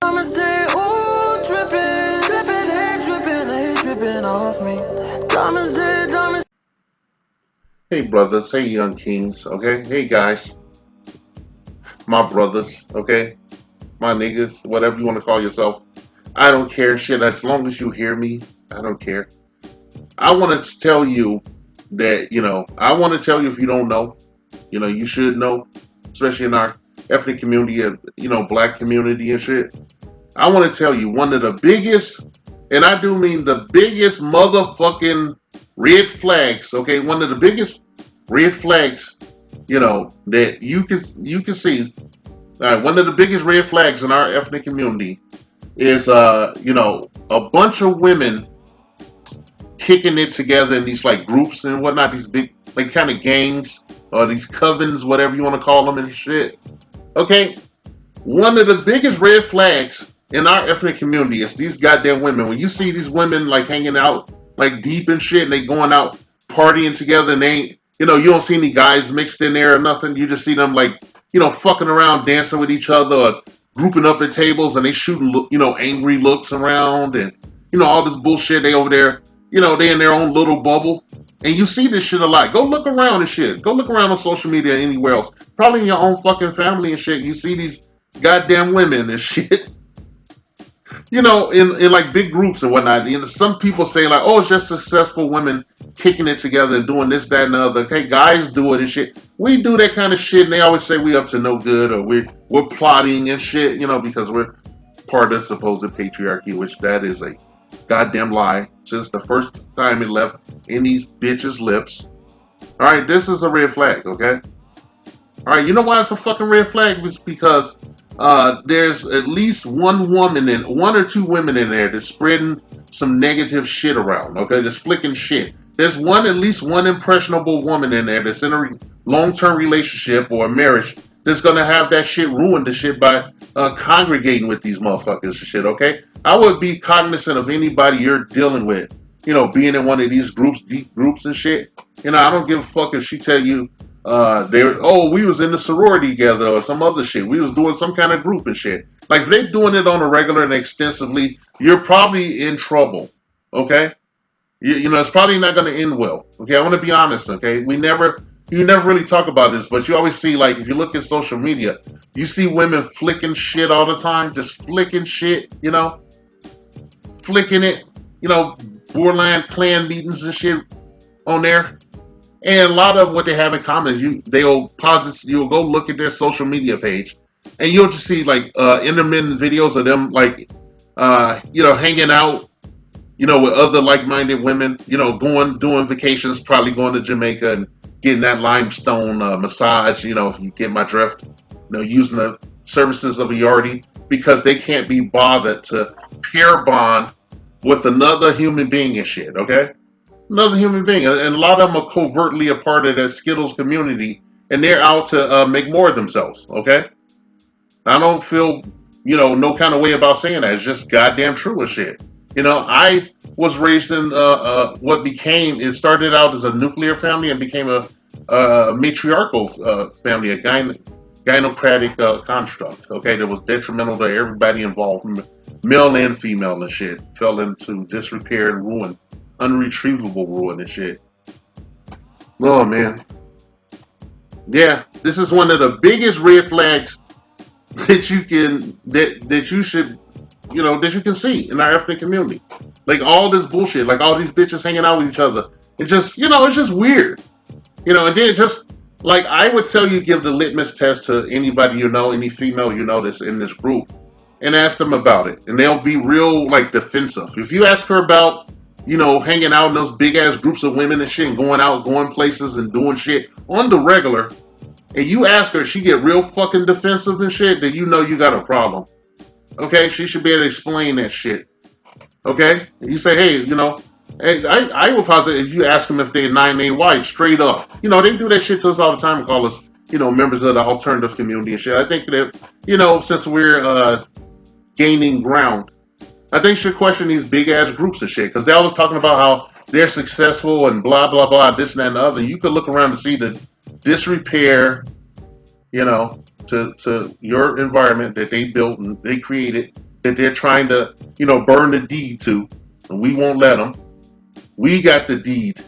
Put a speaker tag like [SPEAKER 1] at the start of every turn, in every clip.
[SPEAKER 1] I'ma stay ooh drippin', drippin', they drippin' off me. Diamonds, they diamonds.
[SPEAKER 2] Hey brothers, hey young kings, okay? Hey guys, my brothers, okay? My niggas, whatever you want to call yourself. I don't care shit as long as you hear me. I don't care. I want to tell you that, I want to tell you if you don't know, you should know, especially in our ethnic community, black community and shit. I want to tell you one of the biggest, and I do mean the biggest motherfucking red flags, okay? One of the biggest red flags, that you can see. One of the biggest red flags in our ethnic community is, a bunch of women kicking it together in these like groups and whatnot, these big like kind of gangs or these covens, whatever you want to call them and shit. Okay, one of the biggest red flags in our ethnic community is these goddamn women. When you see these women like hanging out like deep and shit, and they going out partying together, and they ain't, you don't see any guys mixed in there or nothing. You just see them like, fucking around, dancing with each other, or grouping up at tables, and they shooting, angry looks around, and all this bullshit. They over there, they in their own little bubble. And you see this shit a lot. Go look around and shit. Go look around on social media anywhere else. Probably in your own fucking family and shit. You see these goddamn women and shit, in like big groups and whatnot. Some people say like, oh, it's just successful women kicking it together and doing this, that, and the other. Okay, guys do it and shit. We do that kind of shit, and they always say we up to no good or we're plotting and shit, because we're part of supposed patriarchy, which that is a goddamn lie. Since the first time it left in these bitches' lips. All right, this is a red flag. Okay. All right, you know why it's a fucking red flag? It's because there's at least one or two women in there that's spreading some negative shit around. Okay, that's flicking shit. There's at least one impressionable woman in there that's in a long-term relationship or a marriage that's gonna have that shit ruined the shit by congregating with these motherfuckers and shit. Okay, I would be cognizant of anybody you're dealing with. Being in one of these groups, deep groups and shit. I don't give a fuck if she tell you we was in the sorority together or some other shit. We was doing some kind of group and shit. Like if they doing it on a regular and extensively, you're probably in trouble. Okay, it's probably not going to end well. Okay, I want to be honest. Okay, you never really talk about this, but you always see like if you look at social media, you see women flicking shit all the time, just flicking shit. Flicking it. Borderline clan meetings and shit on there. And a lot of what they have in common is you'll go look at their social media page, and you'll just see like intermittent videos of them like hanging out, with other like-minded women, going doing vacations, probably going to Jamaica and getting that limestone massage, if you get my drift, using the services of a yardie because they can't be bothered to pair bond with another human being and shit, okay? Another human being, and a lot of them are covertly a part of that Skittles community, and they're out to make more of themselves. Okay, I don't feel no kind of way about saying that. It's just goddamn true as shit. I was raised in what became. It started out as a nuclear family and became a matriarchal family, a gynocratic construct. Okay, that was detrimental to everybody involved, male and female and shit. Fell into disrepair and ruin, unretrievable ruin and shit. Oh man, yeah, this is one of the biggest red flags that you should that you can see in our ethnic community. Like all this bullshit, like all these bitches hanging out with each other. It just it's just weird. And then just like I would tell you, give the litmus test to anybody any female that's in this group, and ask them about it, and they'll be real like defensive. If you ask her about hanging out in those big ass groups of women and shit, and going out, going places, and doing shit on the regular, and you ask her, she get real fucking defensive and shit, then you got a problem. Okay, she should be able to explain that shit. Okay, you say, hey, hey, I will posit if you ask them if they're 9A white, straight up. They do that shit to us all the time and call us, members of the alternative community and shit. I think that, since we're gaining ground, I think you should question these big ass groups and shit because they're always talking about how they're successful and blah blah blah, this and that and the other. You could look around and see the disrepair, to your environment that they built and they created that they're trying to, burn the deed to, and we won't let them. We got the deed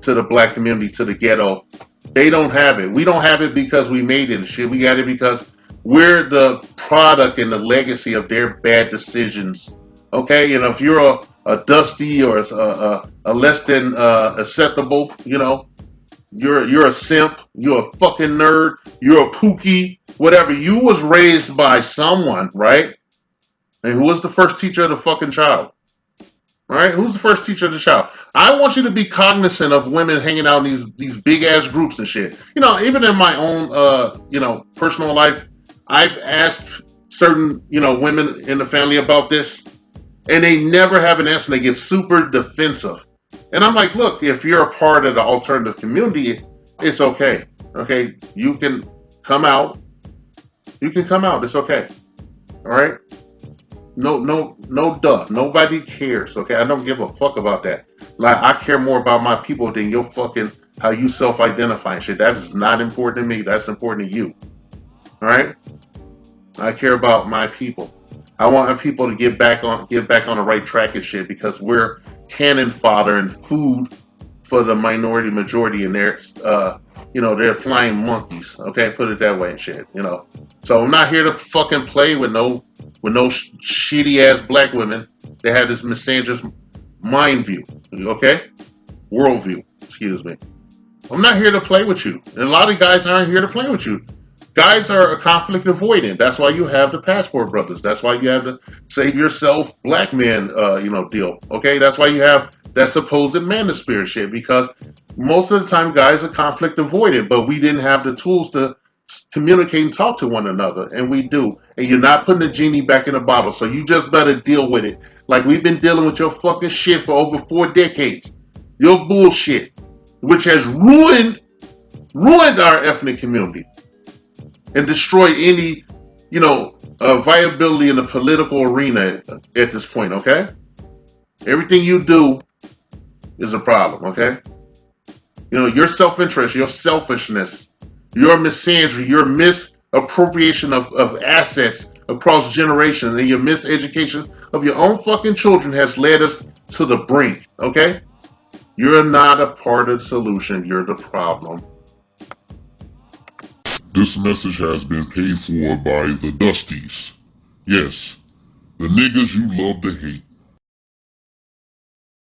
[SPEAKER 2] to the black community, to the ghetto. They don't have it. We don't have it because we made it and shit. We got it because we're the product and the legacy of their bad decisions. Okay, if you're a dusty or a less than acceptable, you're a simp, you're a fucking nerd, you're a pookie, whatever. You was raised by someone, right? And who was the first teacher of the fucking child? Right? Who's the first teacher of the child? I want you to be cognizant of women hanging out in these big ass groups and shit. Even in my own personal life, I've asked certain women in the family about this, and they never have an answer. They get super defensive, and I'm like, look, if you're a part of the alternative community, it's okay. Okay, you can come out. You can come out. It's okay. All right. No, no, no, duh. Nobody cares. Okay, I don't give a fuck about that. Like, I care more about my people than your fucking how you self-identify and shit. That is not important to me. That's important to you. All right. I care about my people. I want my people to get back on the right track and shit because we're cannon fodder and food for the minority majority, and they're flying monkeys. Okay, put it that way and shit. So I'm not here to fucking play with no shitty ass black women that have this misandrous mind view. Okay, worldview. Excuse me. I'm not here to play with you. And a lot of guys aren't here to play with you. Guys are a conflict avoidant. That's why you have the passport brothers. That's why you have the save yourself black man, deal. Okay, that's why you have that supposed manosphere shit. Because most of the time, guys are conflict avoidant, but we didn't have the tools to communicate and talk to one another, and we do. And you're not putting the genie back in the bottle, so you just better deal with it. Like we've been dealing with your fucking shit for over 4 decades. Your bullshit, which has ruined our ethnic community and destroyed any, viability in the political arena at this point, okay? Everything you do is a problem, okay? Your self-interest, your selfishness, your misandry, your misappropriation of assets across generations, and your miseducation of your own fucking children has led us to the brink, okay? You're not a part of the solution, you're the problem.
[SPEAKER 3] This message has been paid for by the Dusties. Yes, the niggas you love to hate.